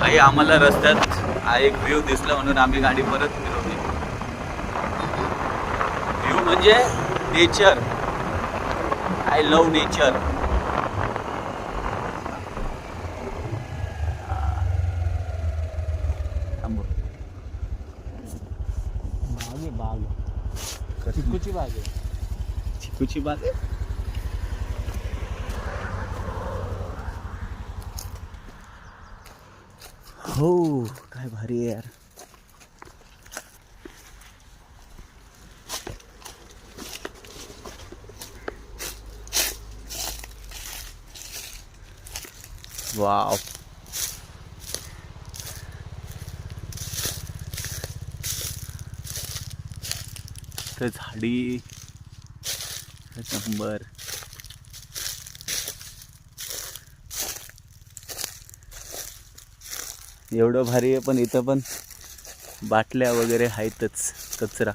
भाई आम्हाला रस्त्यात हा एक व्ह्यू दिसला म्हणून आम्ही गाडी परत फिरवली. व्ह्यू म्हणजे नेचर. I love nature. बाग आहे बाग. चिकूची बाग आहे. चिकूची बाग आहे. हो काय भारी आहे यार. वाव. तर झाडी नंबर. एवढं भारी आहे पण इथं पण बाटल्या वगैरे आहेतच. कचरा.